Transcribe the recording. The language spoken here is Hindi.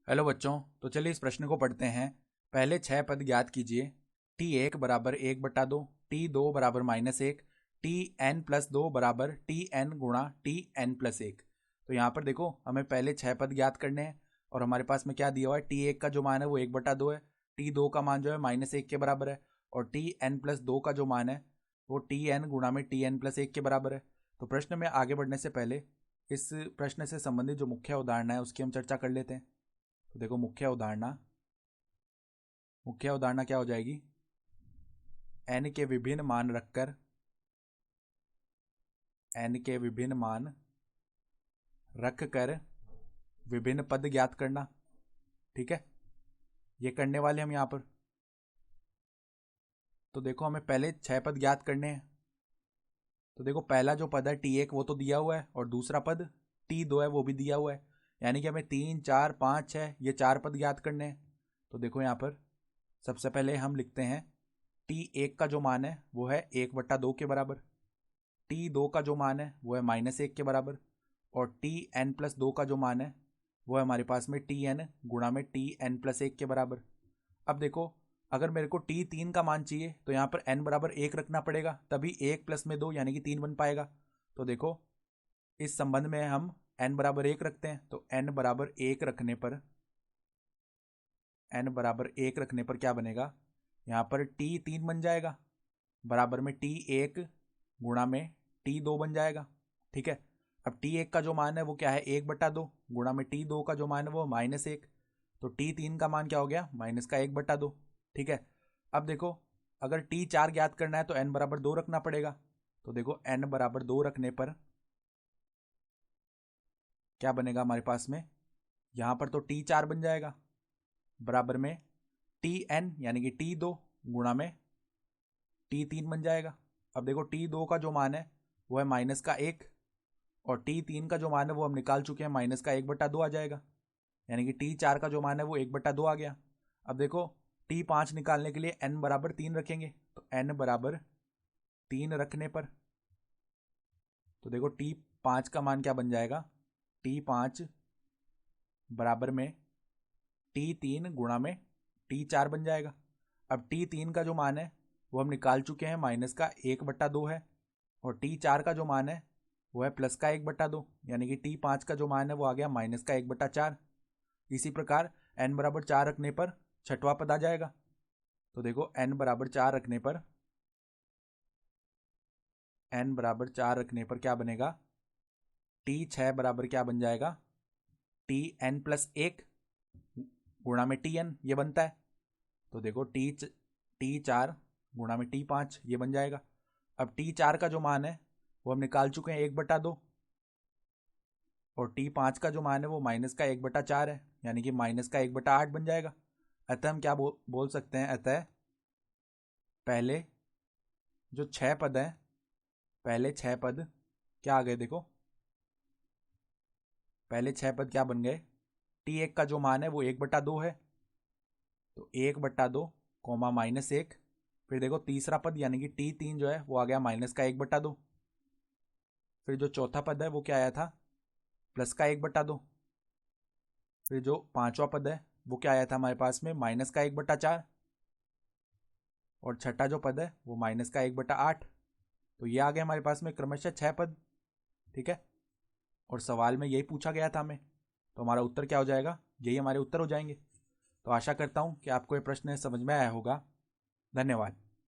हेलो बच्चों। तो चलिए इस प्रश्न को पढ़ते हैं। पहले छह पद ज्ञात कीजिए। t1 बराबर 1/2, t2 बराबर -1, tn+2 बराबर tn गुणा tn+1। तो यहाँ पर देखो हमें पहले छह पद ज्ञात करने हैं और हमारे पास में क्या दिया हुआ है, t1 का जो मान है वो 1/2 है, t2 का मान जो है -1 के बराबर है और tn+2 का जो मान है वो tn गुणा में tn+1 के बराबर है। तो प्रश्न में आगे बढ़ने से पहले इस प्रश्न से संबंधित जो मुख्य उदाहरण है उसकी हम चर्चा कर लेते हैं। तो देखो मुख्य अवधारणा क्या हो जाएगी, n के विभिन्न मान रखकर विभिन्न पद ज्ञात करना। ठीक है, ये करने वाले हम यहाँ पर। तो देखो हमें पहले छह पद ज्ञात करने हैं। तो देखो पहला जो पद है t1 वो तो दिया हुआ है और दूसरा पद t2 है वो भी दिया हुआ है, यानी कि हमें 3 4 5 6 ये चार पद ज्ञात करने हैं। तो देखो यहाँ पर सबसे पहले हम लिखते हैं t1 का जो मान है वो है 1/2 के बराबर, t2 का जो मान है वो है -1 के बराबर और tn+2 का जो मान है वो है हमारे पास में tn गुणा में tn+1 के बराबर। अब देखो अगर मेरे को t3 का मान चाहिए तो यहाँ पर n बराबर 1 रखना पड़ेगा, तभी 1 प्लस में 2 यानी कि 3 बन पाएगा। तो देखो इस संबंध में हम n बराबर 1 रखते हैं, तो n बराबर 1 रखने पर क्या बनेगा, यहाँ पर t3 बन जाएगा बराबर में t1 गुणा में t2 बन जाएगा। ठीक है, अब t1 का जो मान है वो क्या है 1/2 गुणा में t2 का जो मान है वो -1, तो t3 का मान क्या हो गया -1/2। ठीक है, अब देखो अगर t4 ज्ञात करना है तो n बराबर 2 रखना पड़ेगा। तो देखो n बराबर 2 रखने पर क्या बनेगा हमारे पास में, यहाँ पर तो t4 बन जाएगा बराबर में tn यानी कि t2 गुणा में t3 बन जाएगा। अब देखो t2 का जो मान है वो है -1 और t3 का जो मान है वो हम निकाल चुके हैं, -1/2 आ जाएगा, यानी कि t4 का जो मान है वो 1/2 आ गया। अब देखो t5 निकालने के लिए n बराबर 3 रखेंगे, तो n बराबर 3 रखने पर तो देखो t5 का मान क्या बन जाएगा, t5 बराबर में t3 गुणा में t4 बन जाएगा। अब t3 का जो मान है वो हम निकाल चुके हैं, -1/2 है और t4 का जो मान है वो है +1/2, यानी कि t5 का जो मान है वो आ गया -1/4। इसी प्रकार n बराबर 4 रखने पर छठवां पद आ जाएगा। तो देखो n बराबर 4 रखने पर क्या बनेगा, t6 बराबर क्या बन जाएगा, tn+1 गुणा में tn ये बनता है। तो देखो t4 गुणा में t5 ये बन जाएगा। अब t4 का जो मान है वो हम निकाल चुके हैं 1/2 और t5 का जो मान है वो -1/4 है, यानी कि -1/8 बन जाएगा। अतः हम क्या बोल सकते हैं, अतः पहले जो छह पद हैं, पहले छह पद क्या आ गए, देखो पहले छह पद क्या बन गए, t1 का जो मान है वो 1/2 है, तो 1/2 -1, फिर देखो तीसरा पद यानी कि t3 जो है वो आ गया -1/2, फिर जो चौथा पद है वो क्या आया था, +1/2, फिर जो पांचवा पद है वो क्या आया था हमारे पास में, -1/4 और छठा जो पद है वो -1/8। तो ये आ गए हमारे पास में क्रमशः छह पद। ठीक है, और सवाल में यही पूछा गया था हमें, तो हमारा उत्तर क्या हो जाएगा, यही हमारे उत्तर हो जाएंगे। तो आशा करता हूँ कि आपको ये प्रश्न समझ में आया होगा। धन्यवाद।